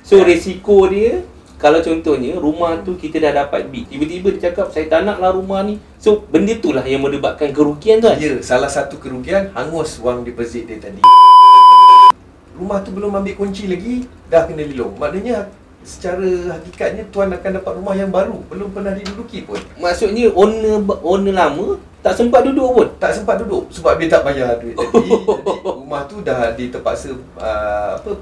So risiko dia, kalau contohnya rumah tu kita dah dapat bid, tiba-tiba dia cakap saya tak nak lah rumah ni. So benda tu lah yang menyebabkan kerugian tu kan? Ya, salah satu kerugian hangus wang deposit dia tadi. Rumah tu belum ambil kunci lagi, dah kena lelong. Maknanya secara hakikatnya tuan akan dapat rumah yang baru, belum pernah diduduki pun. Maksudnya owner lama tak sempat duduk pun? Tak sempat duduk sebab dia tak bayar duit tadi. Jadi rumah tu dah terpaksa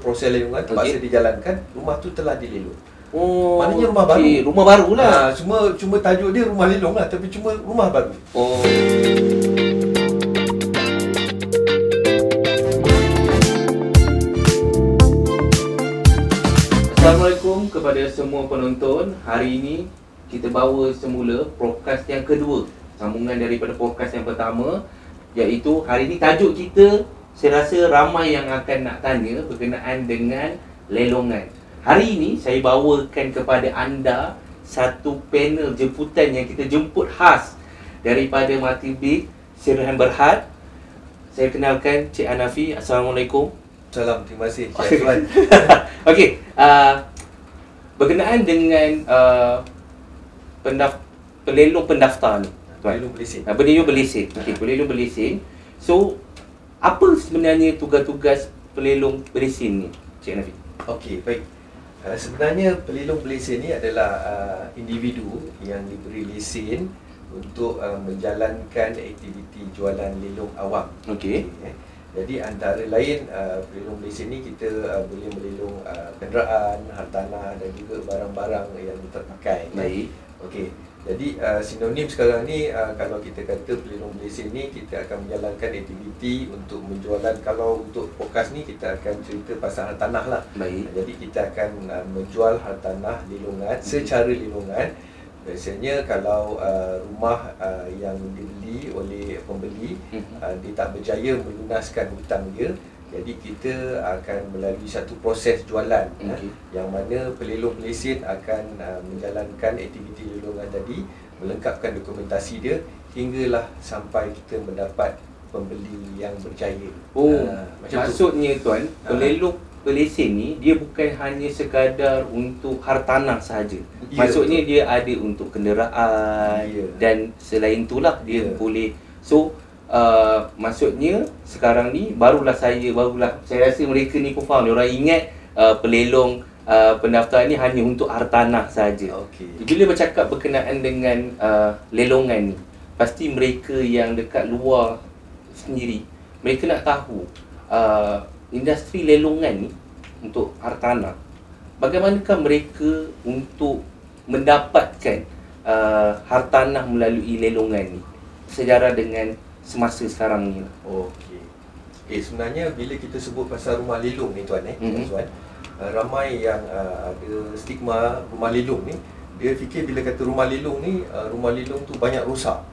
proses lelongan terpaksa dijalankan, rumah tu telah dilelong. Oh, maknanya rumah baru. Rumah baru lah. Cuma tajuk dia rumah lelong lah, tapi cuma rumah baru. Oh. Assalamualaikum kepada semua penonton. Hari ini kita bawa semula podcast yang kedua, sambungan daripada podcast yang pertama, iaitu hari ini tajuk kita saya rasa ramai yang akan nak tanya berkenaan dengan lelongan. Hari ini saya bawakan kepada anda satu panel jemputan yang kita jemput khas daripada Multibid Serahan Berhad. Saya kenalkan Cik Hanafi. Assalamualaikum. Salam, terima kasih Cik Azwan. Okey, berkenaan dengan pelelong pendaftar ni, pelelong berlesen. Pelelong berlesen. Okey, pelelong berlesen. So, apa sebenarnya tugas-tugas pelelong berlesen ni, Cik Hanafi? Okey, baik. Sebenarnya pelelong berlesen ni adalah individu yang diberi lesen untuk menjalankan aktiviti jualan lelong awam. Okey. Jadi antara lain pelelong berlesen ni kita boleh melelong kenderaan, hartanah dan juga barang-barang yang terpakai. Baik. Okey. Jadi sinonim sekarang ni kalau kita kata pelelong berlesen ni, kita akan menjalankan aktiviti untuk menjualan. Kalau untuk podcast ni kita akan cerita pasal hartanah lah. Baik. Jadi kita akan menjual hartanah lelongan secara lelongan. Biasanya kalau rumah yang dibeli oleh pembeli dia tak berjaya melunaskan hutang dia, jadi kita akan melalui satu proses jualan, yang mana pelelong berlesen akan menjalankan aktiviti lelongan tadi, melengkapkan dokumentasi dia hinggalah sampai kita mendapat pembeli yang berjaya. Maksudnya tuan, pelelong berlesen ni dia bukan hanya sekadar untuk hartanah sahaja. Maksudnya dia ada untuk kenderaan dan selain itulah dia boleh. So maksudnya sekarang ni barulah saya rasa mereka ni pun faham. Diorang ingat pelelong pendaftar ni hanya untuk hartanah saja. Bila bercakap berkenaan dengan lelongan ni, pasti mereka yang dekat luar sendiri, mereka nak tahu industri lelongan ni untuk hartanah, bagaimanakah mereka untuk mendapatkan hartanah melalui lelongan ni, sejarah dengan semasa sekarang ni. Sebenarnya bila kita sebut pasal rumah lelong ni tuan, tuan, ramai yang ada stigma rumah lelong ni. Dia fikir bila kata rumah lelong ni, rumah lelong tu banyak rosak.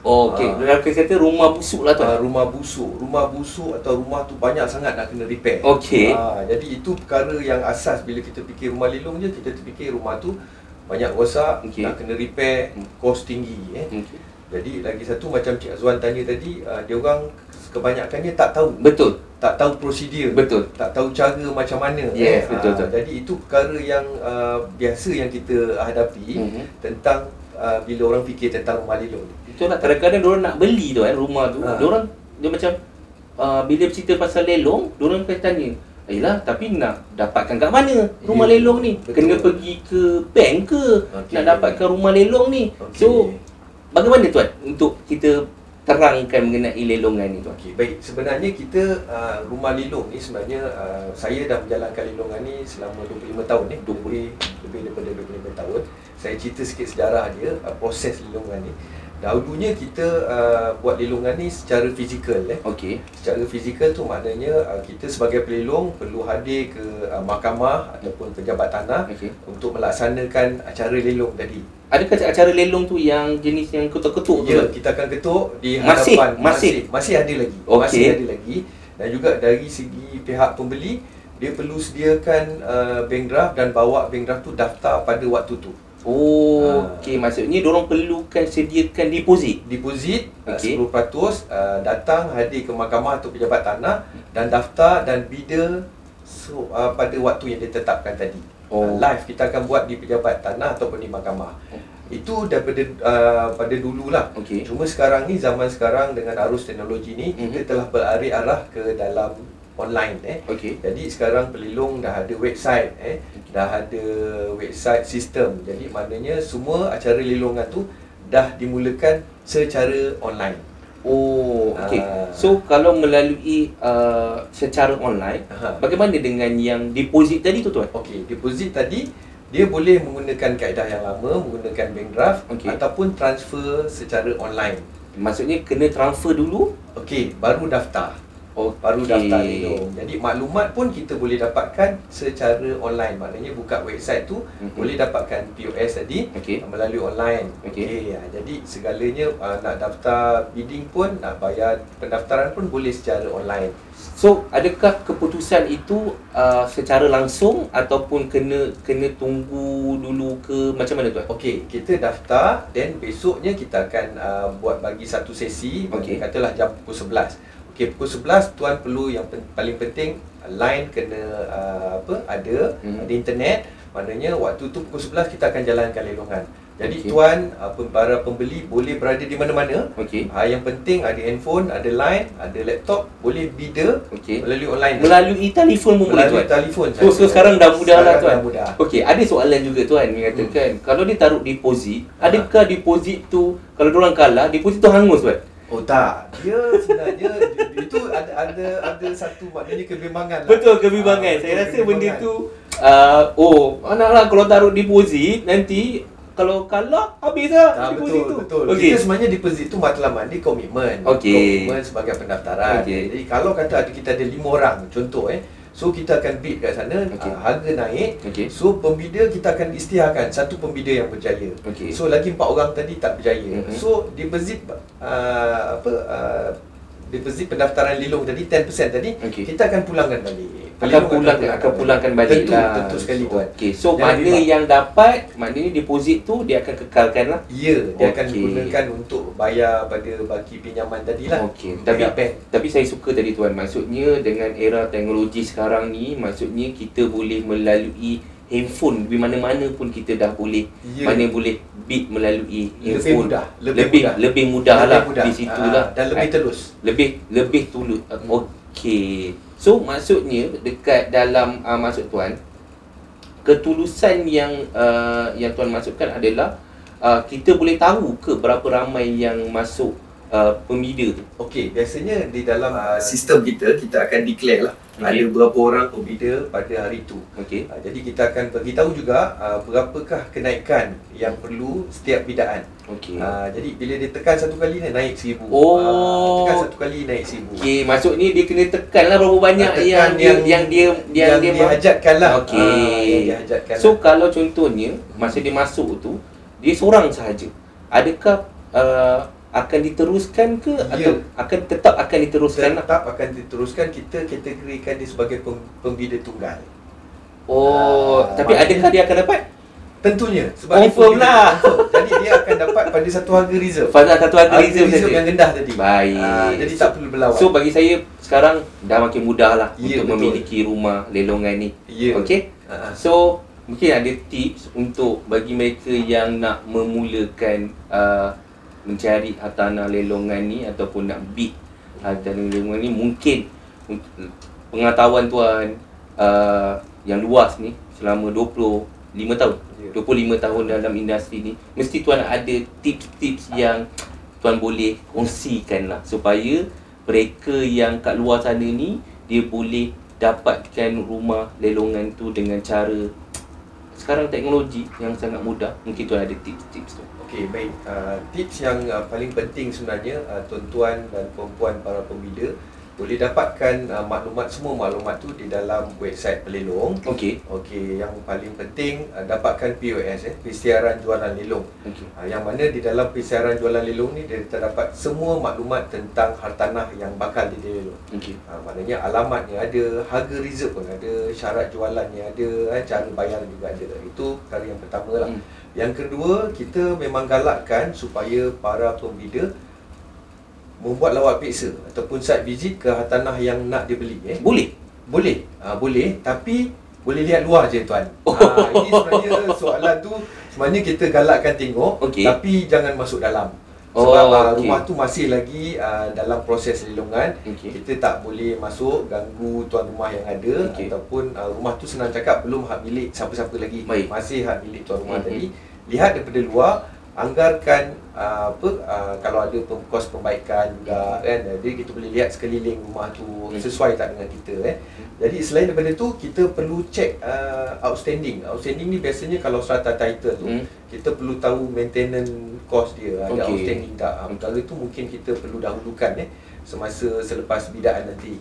Dia kata rumah busuk lah tuan. Rumah busuk atau rumah tu banyak sangat nak kena repair. Jadi itu perkara yang asas. Bila kita fikir rumah lelong je, kita terfikir rumah tu banyak rosak, nak kena repair, kos tinggi. Jadi lagi satu, macam Cik Azwan tanya tadi, dia orang kebanyakannya tak tahu. Betul. Tak tahu prosedur. Betul. Tak tahu cara macam mana. Betul. Jadi itu perkara yang biasa yang kita hadapi tentang bila orang fikir tentang rumah lelong. Itulah kadang-kadang diorang nak beli tu rumah tu. Dia macam bila cerita pasal lelong, diorang akan tanya, "Yalah, tapi nak dapatkan kat mana rumah lelong ni? Kena pergi ke bank ke nak dapatkan rumah lelong ni?" So bagaimana tuan untuk kita terangkan mengenai lelongan ni tuan? Baik, sebenarnya kita rumah lelong ni sebenarnya saya dah menjalankan lelongan ni selama 25 tahun ni, lebih daripada 25 tahun. Saya cerita sikit sejarah dia, proses lelongan ni. Dahulunya kita buat lelongan ni secara fizikal. Secara fizikal tu maknanya kita sebagai pelelong perlu hadir ke mahkamah ataupun pejabat tanah untuk melaksanakan acara lelong tadi. Adakah acara lelong tu yang jenis yang ketuk-ketuk tu? Ya, kita akan ketuk di hadapan. Masih ada lagi. Masih ada lagi. Dan juga dari segi pihak pembeli, dia perlu sediakan bank draft dan bawa bank draft tu daftar pada waktu tu. Maksudnya diorang perlukan sediakan deposit 10%, datang hadir ke mahkamah atau pejabat tanah dan daftar dan bida So pada waktu yang ditetapkan tadi. Live kita akan buat di pejabat tanah ataupun di mahkamah. Itu daripada pada dululah. Cuma sekarang ni, zaman sekarang dengan arus teknologi ni, kita telah beralih arah ke dalam online. Jadi sekarang pelilong dah ada website, dah ada website sistem. Jadi maknanya semua acara lilongan tu dah dimulakan secara online. So kalau melalui secara online, bagaimana dengan yang deposit tadi tu tuan? Deposit tadi dia boleh menggunakan kaedah yang lama, menggunakan bank draft ataupun transfer secara online. Maksudnya kena transfer dulu? Baru daftar. Baru daftar lilong. Jadi maklumat pun kita boleh dapatkan secara online. Maknanya buka website tu boleh dapatkan POS tadi melalui online. Jadi segalanya nak daftar bidding pun, nak bayar pendaftaran pun boleh secara online. So adakah keputusan itu secara langsung ataupun kena tunggu dulu ke macam mana tuan? Kita daftar, then besoknya kita akan buat bagi satu sesi. Katalah jam pukul 11. Pukul 11 tuan perlu yang paling penting line kena ada internet. Maknanya waktu tu pukul 11 kita akan jalankan lelongan. Jadi tuan para pembeli boleh berada di mana-mana. Yang penting ada handphone, ada line, ada laptop, boleh bidder melalui online. Melalui telefon pun boleh tuan. Telefon. So sekarang dah mudah lah tuan. Ada soalan juga tuan mengatakan kalau dia taruh deposit, adakah deposit tu kalau diorang kalah, deposit tu hangus tuan? Tak. Dia sebenarnya itu ada satu maknanya kebimbangan lah. Betul, kebimbangan. Saya rasa benda tu lah kalau taruh deposit nanti kalau kalah habis lah deposit tu. Betul. Kita sebenarnya deposit tu matlamat dia komitmen. Komitmen sebagai pendaftaran. Jadi kalau kata kita ada 5 orang contoh so kita akan bid kat sana, harga naik. So pembida kita akan isytiharkan satu pembida yang berjaya. So lagi 4 orang tadi tak berjaya. So deposit deposit pendaftaran lilong tadi 10% tadi kita akan pulangkan balik. Akan pulangkan balik lah. Tentu sekali tuan. So mana yang dapat, maknanya deposit tu dia akan kekalkan lah. Dia akan digunakan untuk bayar pada baki pinjaman tadilah. Tapi saya suka tadi tuan, maksudnya dengan era teknologi sekarang ni, maksudnya kita boleh melalui handphone di mana-mana pun kita dah boleh. Mana boleh bid melalui handphone. Lebih mudah lah di situ lah. Dan lebih terus. Lebih tulus. So maksudnya dekat dalam maksud tuan, ketulusan yang tuan maksudkan adalah kita boleh tahu ke berapa ramai yang masuk pembida tu? Biasanya di dalam sistem kita akan declare lah ada berapa orang pembida pada hari itu. Jadi kita akan beritahu juga berapakah kenaikan yang perlu setiap bidaan. Jadi bila dia tekan satu kali naik 1,000. Tekan satu kali naik 1,000. Maksudnya dia kena tekan lah berapa banyak yang dia hajatkan lah. So kalau contohnya masa dia masuk tu dia seorang sahaja, adakah akan diteruskan ke atau tetap akan diteruskan? Tetap akan diteruskan. Kita kategorikan dia sebagai pembida tunggal. Tapi adakah dia akan dapat? Tentunya. Sebab confirm lah. Jadi dia akan dapat pada satu harga reserve. Pada satu harga reserve yang rendah tadi. Baik. Jadi tak perlu berlawan. So bagi saya sekarang dah makin mudah lah untuk memiliki rumah lelongan ni. So mungkin ada tips untuk bagi mereka yang nak memulakan mencari hartanah lelongan ni ataupun nak bid hartanah lelongan ni. Mungkin pengetahuan tuan yang luas ni selama 25 tahun 25 tahun dalam industri ni, mesti tuan ada tips-tips yang tuan boleh kongsikan lah supaya mereka yang kat luar sana ni dia boleh dapatkan rumah lelongan tu dengan cara sekarang teknologi yang sangat mudah. Mungkin tuan ada tips-tips tu. Baik. Tips yang paling penting sebenarnya tuan-tuan dan puan-puan para pembida boleh dapatkan semua maklumat tu di dalam website pelilong. Yang paling penting dapatkan POS, persiaran jualan lelong. Yang mana di dalam persiaran jualan lelong ni dia terdapat semua maklumat tentang hartanah yang bakal dilelong. Maknanya alamatnya ada, harga reserve pun ada, syarat jualannya ada, cara bayar juga ada. Itu perkara yang pertama lah. Yang kedua, kita memang galakkan supaya para pembida membuat lawat peksa ataupun site visit ke hartanah yang nak dibeli. Boleh Boleh, boleh, tapi boleh lihat luar je tuan. Ini sebenarnya soalan tu sebenarnya kita galakkan tengok, tapi jangan masuk dalam. Sebab rumah tu masih lagi dalam proses lelongan. Kita tak boleh masuk ganggu tuan rumah yang ada, ataupun rumah tu senang cakap belum hak milik siapa-siapa lagi. Masih hak milik tuan rumah tadi. Lihat daripada luar, anggarkan kalau ada kos perbaikan juga kan, jadi kita boleh lihat sekeliling rumah tu sesuai tak dengan kita Jadi selain daripada tu, kita perlu check outstanding ni biasanya kalau strata title tu kita perlu tahu maintenance cost dia ada outstanding tak. Perkara tu mungkin kita perlu dahulukan semasa selepas bidaan nanti.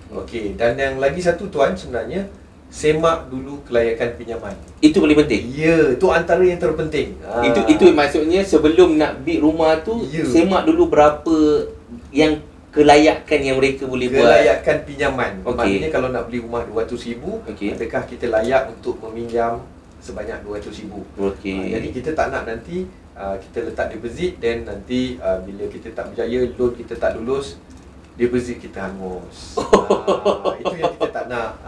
Okey, dan yang lagi satu tuan, sebenarnya semak dulu kelayakan pinjaman. Itu paling penting? Ya, itu antara yang terpenting. Itu maksudnya sebelum nak bid rumah tu, semak dulu berapa yang kelayakan yang mereka boleh buat. Kelayakan pinjaman. Maknanya kalau nak beli rumah 200,000, adakah kita layak untuk meminjam sebanyak 200,000? Jadi kita tak nak nanti kita letak deposit, dan nanti bila kita tak berjaya, loan kita tak lulus, deposit kita hangus. Itu yang kita tak nak.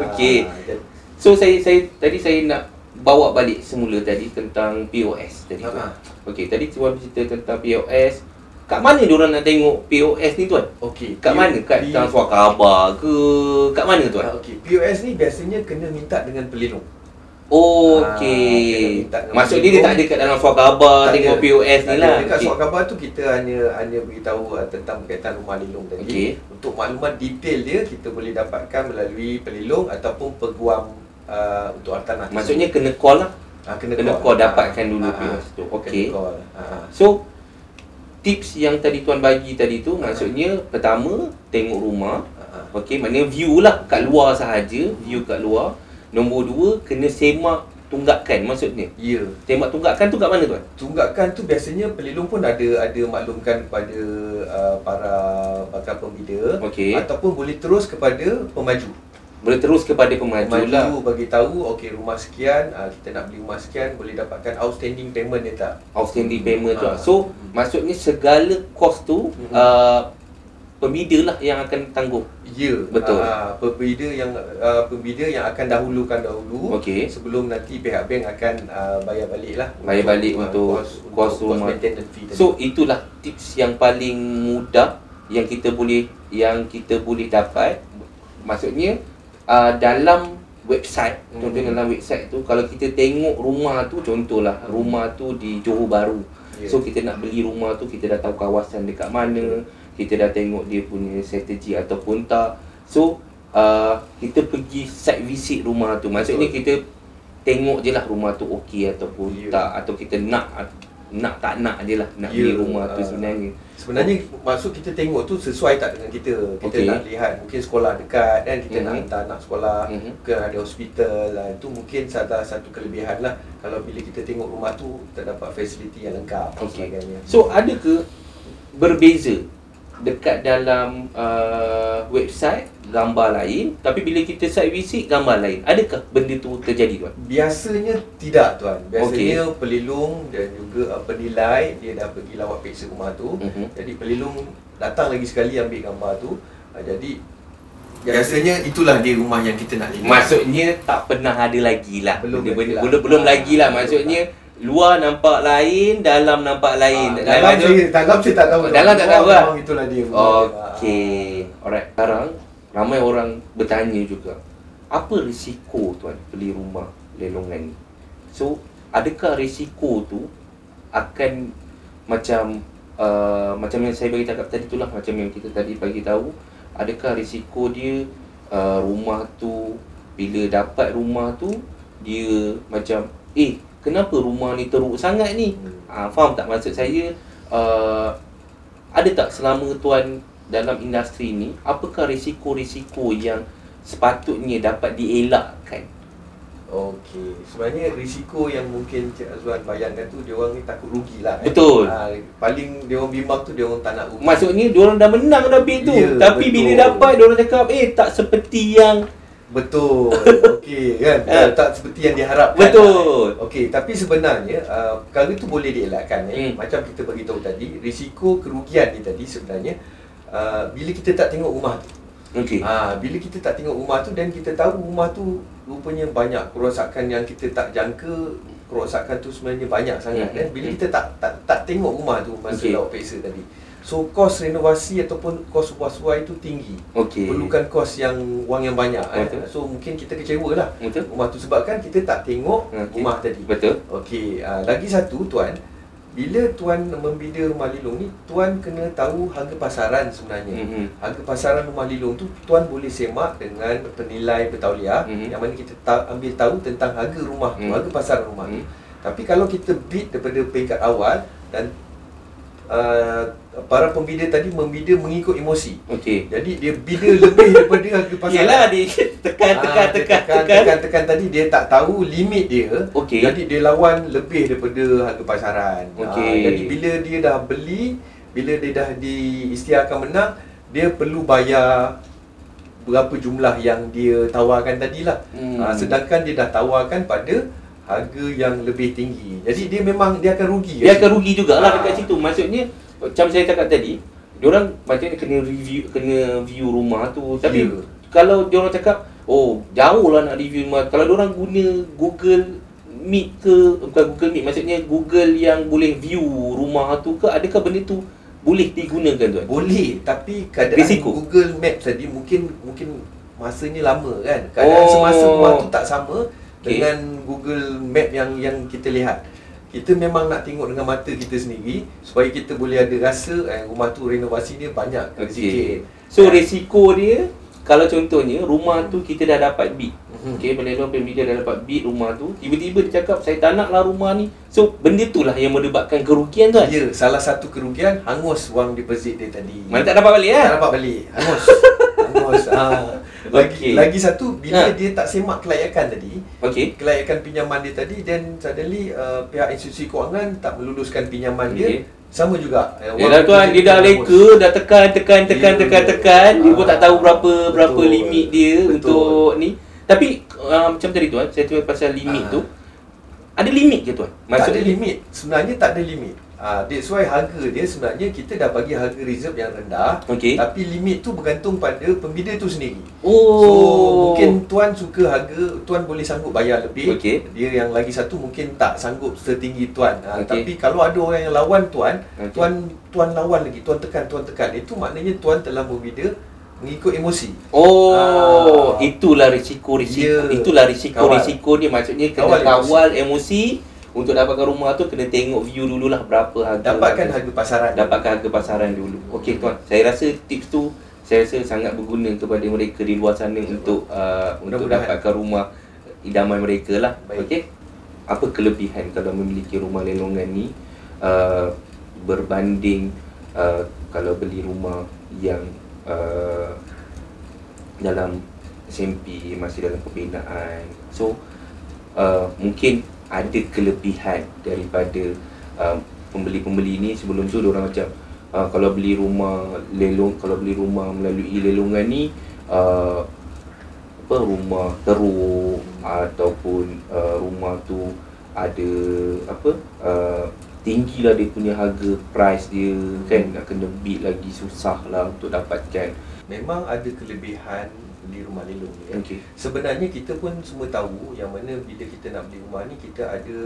So saya tadi saya nak bawa balik semula tadi tentang POS tadi tu. Tadi tuan cerita tentang POS. Kat mana diorang nak tengok POS ni tuan? Kat mana? Kat dalam surat khabar ke? Kat mana tuan? POS ni biasanya kena minta dengan pelindung. Maksudnya dia tak ada kat dalam surat khabar tengok POS ni lah. Dekat surat khabar tu kita hanya beritahu tentang berkaitan rumah lelong tadi. Untuk maklumat detail dia, kita boleh dapatkan melalui pelindung ataupun peguam untuk hartanah. Maksudnya kena call lah. Kena call dapatkan dulu POS tu. So tips yang tadi tuan bagi tadi tu, maksudnya pertama tengok rumah. Maknanya view lah kat luar sahaja, view kat luar. Nombor 2, kena semak tunggakan maksudnya. Semak tunggakan tu kat mana tuan? Tunggakan tu biasanya pelindung pun ada maklumkan kepada para bakal pembida, ataupun boleh terus kepada pemaju. Boleh terus kepada pemaju lah. Bagi tahu, rumah sekian, kita nak beli rumah sekian, boleh dapatkan outstanding payment dia tak? Outstanding payment tu. So maksudnya segala kos tu pembida lah yang akan tanggung. Betul. Pembida yang akan dahulukan dahulu, sebelum nanti pihak bank akan bayar balik lah. Bayar balik untuk kos rumah. So itulah tips yang paling mudah yang kita boleh dapat. Maksudnya dalam website, contohnya dalam website tu, kalau kita tengok rumah tu, contohlah rumah tu di Johor Bahru. So kita nak beli rumah tu, kita dah tahu kawasan dekat mana, kita dah tengok dia punya strategi ataupun tak. So kita pergi site visit rumah tu. Maksudnya kita tengok je lah rumah tu okey ataupun tak, atau kita nak tak nak je lah nak beli rumah tu sebenarnya. Sebenarnya maksud kita tengok tu sesuai tak dengan kita. Kita nak lihat mungkin sekolah dekat kan, kita nak hantar anak sekolah ke, ada hospital lah. Itu mungkin salah satu kelebihan lah kalau bila kita tengok rumah tu terdapat fasiliti yang lengkap. So ada ke berbeza dekat dalam website gambar lain, tapi bila kita site visit gambar lain? Adakah benda tu terjadi tuan? Biasanya tidak tuan. Biasanya pelindung dan juga penilai dia dah pergi lawat peksa rumah tu. Jadi pelindung datang lagi sekali ambil gambar tu. Jadi biasanya itulah dia rumah yang kita nak lihat. Maksudnya tak pernah ada lagi lah. Belum lagi lah. Maksudnya luar nampak lain, dalam nampak lain. Dalam saya tak tahu. Dalam tak tahu lah. Itulah dia. Alright. Sekarang ramai orang bertanya juga, apa risiko tuan beli rumah lelongan ni? So adakah risiko tu akan macam yang saya bagi cakap tadi tu lah, macam yang kita tadi bagi tahu, adakah risiko dia rumah tu, bila dapat rumah tu dia macam kenapa rumah ni teruk sangat ni? Faham tak maksud saya? Ada tak selama tuan dalam industri ni, apakah risiko-risiko yang sepatutnya dapat dielakkan? Sebenarnya risiko yang mungkin Cik Azwan bayangkan tu, dia orang ni takut rugi lah. Betul. Paling dia orang bimbang tu, dia orang tak nak rugi. Maksudnya dia orang dah menang dah bid tu, tapi bila dapat dia orang cakap tak seperti yang kan? Tak seperti yang diharapkan. Tapi sebenarnya perkara tu boleh dielakkan. Macam kita beritahu tadi, risiko kerugian ni tadi sebenarnya bila kita tak tengok rumah tu. Okey. Bila kita tak tengok rumah tu dan kita tahu rumah tu rupanya banyak kerosakan yang kita tak jangka, kerosakan tu sebenarnya banyak sangat kan. Bila kita tak tengok rumah tu masa laut peksa tadi. So kos renovasi ataupun kos was-was itu tinggi. Perlukan kos yang wang yang banyak. So mungkin kita kecewa lah rumah tu sebabkan kita tak tengok rumah tadi. Betul. Lagi satu tuan, bila tuan membina rumah lilung ni, tuan kena tahu harga pasaran sebenarnya. Harga pasaran rumah lilung tu tuan boleh semak dengan penilai bertauliah, yang mana kita ambil tahu tentang harga rumah tu, harga pasaran rumah tu. Tapi kalau kita bid daripada peringkat awal dan para pembida tadi membida mengikut emosi. Jadi dia bida lebih daripada harga pasaran. Yalah, dia tekan tadi dia tak tahu limit dia. Jadi dia lawan lebih daripada harga pasaran. Jadi bila dia dah beli, bila dia dah diisytiharkan menang, dia perlu bayar berapa jumlah yang dia tawarkan tadilah. Sedangkan dia dah tawarkan pada harga yang lebih tinggi. Jadi dia memang dia akan rugi. Dia akan rugi jugalah dekat situ. Maksudnya macam saya cakap tadi, diorang macam ni kena view rumah tu. Tapi kalau diorang cakap, oh jauh lah nak review rumah. Kalau diorang guna Google Meet ke, bukan Google Meet, maksudnya Google yang boleh view rumah tu ke, adakah benda tu boleh digunakan tuan? Boleh, tapi keadaan risiko. Google Maps tadi mungkin masanya lama kan. Keadaan semasa rumah tu tak sama dengan Google Map yang kita lihat. Kita memang nak tengok dengan mata kita sendiri supaya kita boleh ada rasa rumah tu renovasi dia banyak sikit. So risiko dia, kalau contohnya rumah tu kita dah dapat bid. Peneluan pembina dah dapat bid rumah tu, tiba-tiba dia cakap saya tak naklah rumah ni. So benda tu lah yang menyebabkan kerugian tu kan? Ya, salah satu kerugian hangus wang deposit dia tadi. Mana tak dapat balik Tak dapat balik. Hangus. Lagi satu, bila dia tak semak kelayakan tadi, kelayakan pinjaman dia tadi, dan suddenly pihak institusi kewangan tak meluluskan pinjaman dia, sama juga. Yalah tuan, dia dah leka, dah tekan, dia pun tak tahu berapa limit dia untuk ni. Tapi macam tadi tuan, saya tengok pasal limit tu, ada limit ke tuan? Tak ada limit. Sebenarnya tak ada limit. That's why harga dia sebenarnya kita dah bagi harga reserve yang rendah, tapi limit tu bergantung pada pembida tu sendiri. So mungkin tuan suka harga, tuan boleh sanggup bayar lebih. Dia yang lagi satu mungkin tak sanggup setinggi tuan. Tapi kalau ada orang yang lawan tuan, tuan lawan lagi, tuan tekan. Itu maknanya tuan telah membida mengikut emosi. Itulah risiko. Itulah risiko dia, maksudnya kena kawal emosi. Untuk dapatkan rumah tu kena tengok view dululah berapa harga. Dapatkan harga pasaran dulu. Okey tuan, saya rasa tips tu sangat berguna kepada mereka di luar sana untuk dapatkan rumah idaman mereka lah. Okey. Apa kelebihan kalau memiliki rumah lelongan ni berbanding kalau beli rumah yang dalam SMP, masih dalam pembinaan. So mungkin ada kelebihan daripada pembeli-pembeli ni. Sebelum tu diorang macam kalau beli rumah melalui lelongan ni rumah teruk ataupun rumah tu ada tinggilah dia punya harga price dia kan, nak kena bid lagi, susah lah untuk dapatkan. Memang ada kelebihan beli rumah lelong ni. Sebenarnya kita pun semua tahu yang mana bila kita nak beli rumah ni, kita ada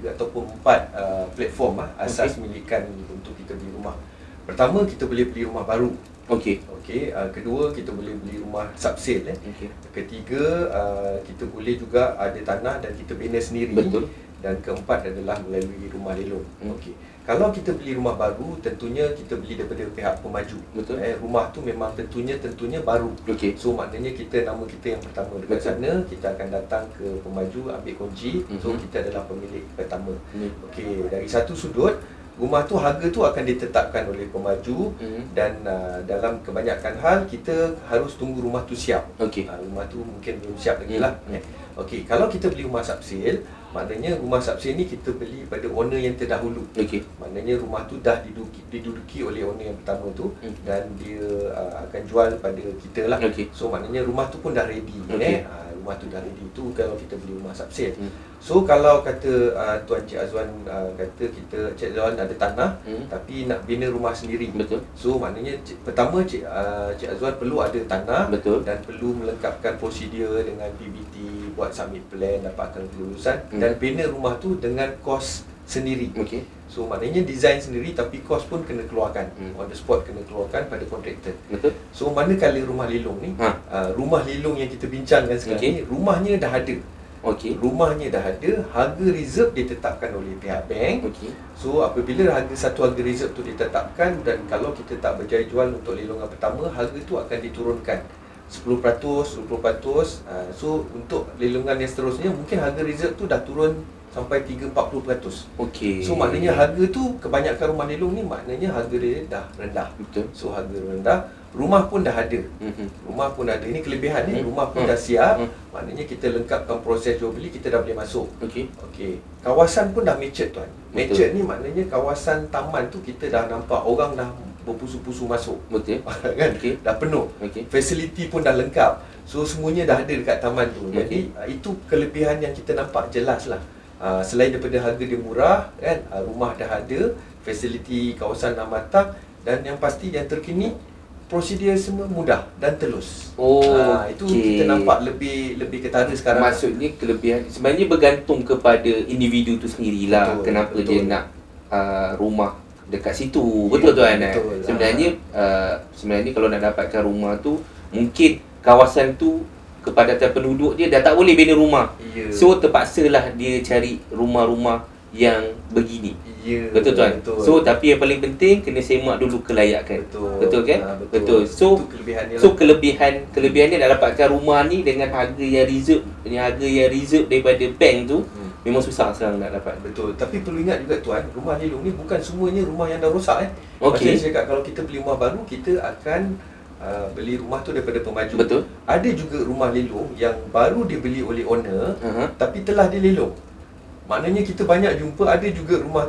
3 ataupun 4 platform asas milikan untuk kita beli rumah. Pertama, kita boleh beli rumah baru. Kedua, kita boleh beli rumah subsale. Ketiga, kita boleh juga ada tanah dan kita bina sendiri. Dan keempat adalah melalui rumah lelong. Kalau kita beli rumah baru, tentunya kita beli daripada pihak pemaju. Rumah tu memang tentunya baru. So maknanya nama kita yang pertama dekat sana, kita akan datang ke pemaju, ambil kunci. So kita adalah pemilik pertama. Dari satu sudut, rumah tu harga tu akan ditetapkan oleh pemaju. Dan dalam kebanyakan hal kita harus tunggu rumah tu siap. Rumah tu mungkin belum siap lagi lah. Kalau kita beli rumah subsale, maknanya rumah subsale ni kita beli pada owner yang terdahulu. Maknanya rumah tu dah diduduki oleh owner yang pertama tu, dan dia akan jual pada kita lah. So maknanya rumah tu pun dah ready. rumah tu dah ready. Tu kalau kita beli rumah subsale. So kalau kata Tuan Cik Azwan kata Cik Azwan ada tanah tapi nak bina rumah sendiri. Betul. So maknanya pertama Cik Azwan perlu ada tanah. Betul. Dan perlu melengkapkan prosedur dengan PBT, buat submit plan, dapatkan kelulusan dan bina rumah tu dengan kos sendiri. Okey. So maknanya design sendiri tapi kos pun kena keluarkan. On the spot kena keluarkan pada kontraktor. Betul. So manakala rumah lelong ni, rumah lelong yang kita bincangkan sekarang ni, rumahnya dah ada. Okey. Rumahnya dah ada, harga reserve ditetapkan oleh pihak bank. Okey. So apabila harga reserve tu ditetapkan dan kalau kita tak berjaya jual untuk lelongan pertama, harga tu akan diturunkan 10%, 20%. So untuk lelongan yang seterusnya mungkin harga reserve tu dah turun sampai 3-40%. Okey. So maknanya harga tu, kebanyakan rumah lelong ni maknanya harga dia dah rendah. Betul. So harga rendah, rumah pun dah ada. Rumah pun ada. Ini kelebihan ni, rumah pun dah siap. Maknanya kita lengkapkan proses jual beli, kita dah boleh masuk. Okey. Okey. Kawasan pun dah matured tuan. Matured ni maknanya kawasan taman tu kita dah nampak orang dah berpusu-pusu masuk. Betul. Kan? Okey. Dah penuh. Okey. Fasiliti pun dah lengkap. So semuanya dah ada dekat taman tu. Jadi itu kelebihan yang kita nampak jelas lah. Selain daripada harga dia murah kan, rumah dah ada, fasiliti kawasan dah matang dan yang pasti yang terkini prosedur semua mudah dan telus. Itu kita nampak lebih ketara sekarang. Maksudnya kelebihan sebenarnya bergantung kepada individu tu sendirilah. Betul, kenapa betul. dia nak rumah dekat situ. Betul tuan. Betul. Sebenarnya kalau nak dapatkan rumah tu, mungkin kawasan tu kepadatan penduduk dia dah tak boleh bina rumah. So terpaksalah dia cari rumah-rumah yang begini. Betul tuan. Betul. So tapi yang paling penting kena semak dulu kelayakan. Betul Kan? betul. So itu kelebihannya so kelebihannya nak dapatkan rumah ni dengan harga yang reserve daripada bank tu memang susah sekarang nak dapat. Betul. Tapi perlu ingat juga tuan, rumah lelong ni bukan semuanya rumah yang dah rosak Okey. Macam saya cakap, kalau kita beli rumah baru, kita akan beli rumah tu daripada pemaju. Betul. Ada juga rumah lelong yang baru dibeli oleh owner tapi telah dilelong. Maknanya kita banyak jumpa ada juga rumah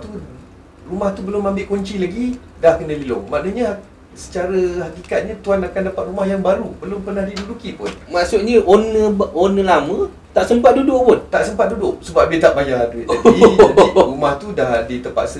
tu belum ambil kunci lagi dah kena lelong. Maknanya secara hakikatnya tuan akan dapat rumah yang baru, belum pernah diduduki pun. Maksudnya owner lama tak sempat duduk pun. Tak sempat duduk sebab dia tak bayar duit tadi. Jadi rumah tu dah terpaksa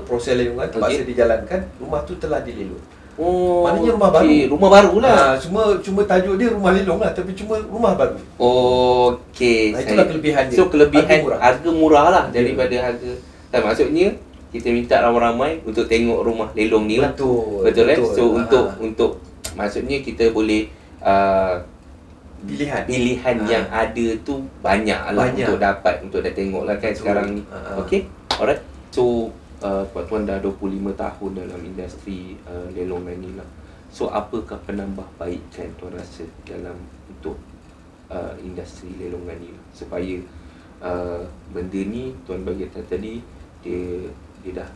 proses lelongan terpaksa dijalankan, rumah tu telah dilelong. Maknanya rumah baru. Rumah barulah. Cuma tajuk dia rumah lelong lah, tapi cuma rumah baru. Okey. Itulah kelebihan dia. So kelebihan harga murah lah daripada harga. Maksudnya kita minta ramai-ramai untuk tengok rumah lelong ni lah. Betul. So untuk maksudnya kita boleh pilihan yang ada tu banyak lah untuk dapat, untuk dah tengok lah kan sekarang ni. Okey. Alright. So tuan dah 25 tahun dalam industri lelongan ni lah. So apakah penambahbaikan tuan rasa dalam untuk industri lelongan ni lah, supaya benda ni tuan bagi tahu tadi dia dah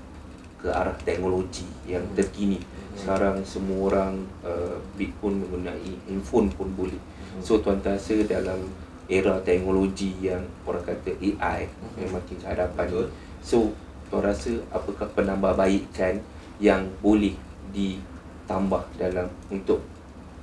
ke arah teknologi yang terkini. Sekarang semua orang bid pun menggunaai handphone pun boleh. So tuan rasa dalam era teknologi yang orang kata AI yang makin ke hadapan ni, so tuan rasa apakah penambahbaikan yang boleh ditambah dalam untuk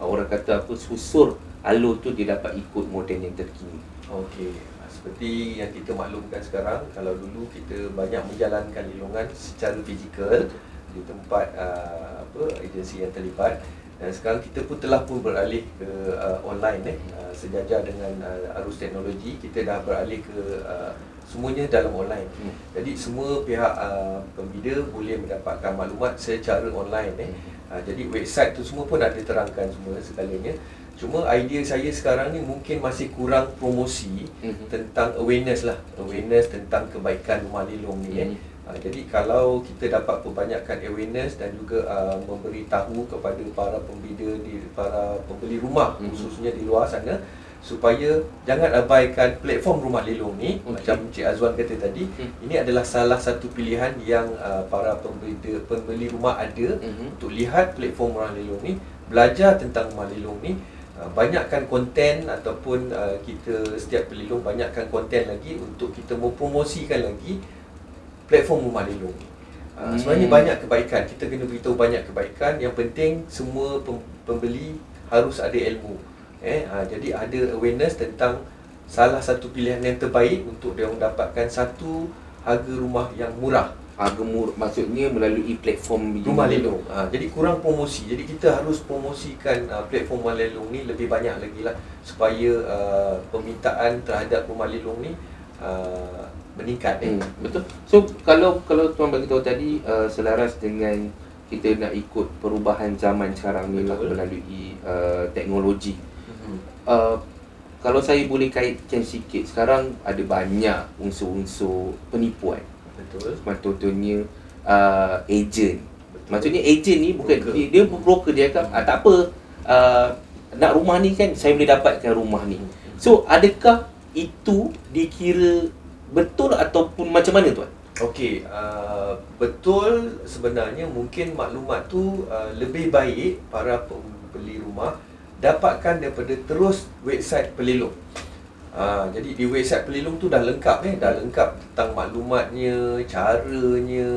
orang kata susur alur tu dia dapat ikut moden yang terkini? Okey, seperti yang kita maklumkan sekarang, kalau dulu kita banyak menjalankan lelongan secara fizikal di tempat agensi yang terlibat, dan sekarang kita pun telah beralih ke online sejajar dengan arus teknologi, kita dah beralih ke semuanya dalam online. Jadi semua pihak pembida boleh mendapatkan maklumat secara online. Jadi website tu semua pun ada terangkan semua segalanya. Cuma idea saya sekarang ni mungkin masih kurang promosi tentang awareness tentang kebaikan rumah lelong ni. Jadi kalau kita dapat perbanyakkan awareness dan juga memberitahu kepada para pembida, para pembeli rumah khususnya di luar sana, supaya jangan abaikan platform rumah lelong ni. Macam Cik Azwan kata tadi, ini adalah salah satu pilihan yang para pembeli rumah ada untuk lihat platform rumah lelong ni, belajar tentang rumah lelong ni, banyakkan konten ataupun kita setiap pelilong banyakkan konten lagi untuk kita mempromosikan lagi platform rumah lelong ni. Sebenarnya banyak kebaikan, kita kena beritahu banyak kebaikan. Yang penting semua pembeli harus ada ilmu Jadi ada awareness tentang salah satu pilihan yang terbaik untuk dia mendapatkan satu harga rumah yang murah. Harga murah maksudnya melalui platform rumah lelong. Jadi kurang promosi. Jadi kita harus promosikan platform rumah lelong ni lebih banyak lagi lah, supaya permintaan terhadap rumah lelong ni meningkat. Betul. So kalau tuan bagi tahu tadi selaras dengan kita nak ikut perubahan zaman sekarang ni lah, melalui teknologi. Kalau saya boleh kaitkan sikit, sekarang ada banyak unsur-unsur penipuan. Betul. Contohnya ejen. Maksudnya ejen ni bukan dia broker, dia cakap tak apa, nak rumah ni kan saya boleh dapatkan rumah ni. So adakah itu dikira betul ataupun macam mana tuan? Okey, betul sebenarnya. Mungkin maklumat tu lebih baik para pembeli rumah dapatkan daripada terus website pelelong. Jadi di website pelelong tu dah lengkap dah lengkap tentang maklumatnya, caranya,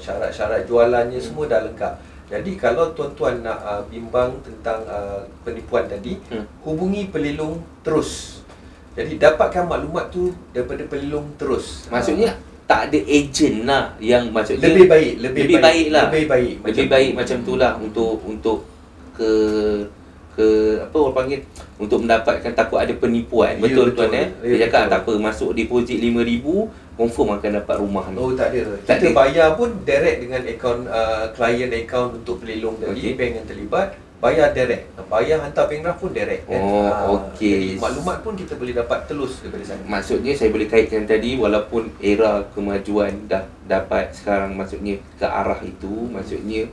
syarat-syarat jualannya, semua dah lengkap. Jadi kalau tuan-tuan nak bimbang tentang penipuan tadi, hubungi pelelong terus. Jadi dapatkan maklumat tu daripada pelelong terus. Maksudnya tak ada ejen lah yang maksudnya lebih baik macam tu lah untuk apa orang panggil, untuk mendapatkan, takut ada penipuan. Betul tuan dia cakap tak apa, masuk deposit 5,000 confirm akan dapat rumah ni. Oh tak ada. Kita bayar pun direct dengan akaun client account untuk pelelong tadi, bank yang terlibat, bayar direct. Bayar hantar bank draft pun direct kan. Jadi maklumat pun kita boleh dapat terus daripada sana. Maksudnya saya boleh kaitkan tadi, walaupun era kemajuan dah dapat sekarang maksudnya ke arah itu, maksudnya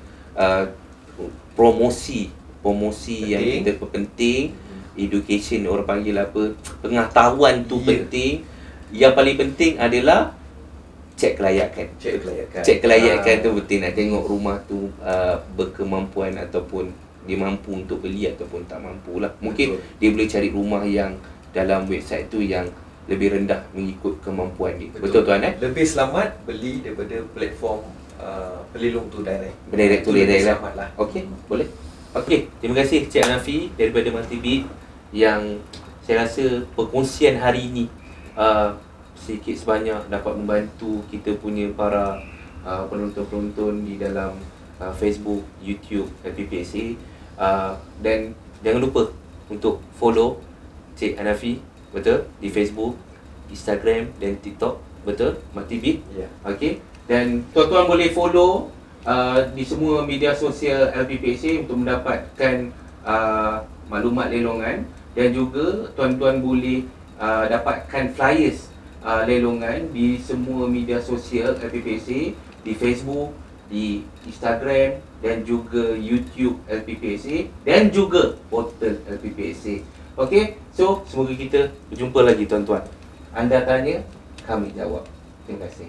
promosi yang kita penting, education orang panggil apa, pengetahuan tu penting. Yang paling penting adalah cek kelayakan. Cek kelayakan tu penting. Nak tengok rumah tu berkemampuan ataupun dia mampu untuk beli ataupun tak mampu lah. Mungkin dia boleh cari rumah yang dalam website tu yang lebih rendah mengikut kemampuan dia. Betul tuan Lebih selamat beli daripada platform pelelong tu direct. Direct lah. Okey, boleh. Okey, terima kasih Cik Hanafi daripada Multibit yang saya rasa perkongsian hari ini sedikit sebanyak dapat membantu kita punya para penonton-penonton di dalam Facebook, YouTube, LPPSA. Dan jangan lupa untuk follow Cik Hanafi, betul, di Facebook, Instagram dan TikTok, betul, Multibit. Okey, dan tuan-tuan boleh follow di semua media sosial LPPSA untuk mendapatkan maklumat lelongan, dan juga tuan-tuan boleh dapatkan flyers lelongan di semua media sosial LPPSA, di Facebook, di Instagram dan juga YouTube LPPSA dan juga portal LPPSA. Okey, so semoga kita berjumpa lagi tuan-tuan. Anda tanya, kami jawab. Terima kasih.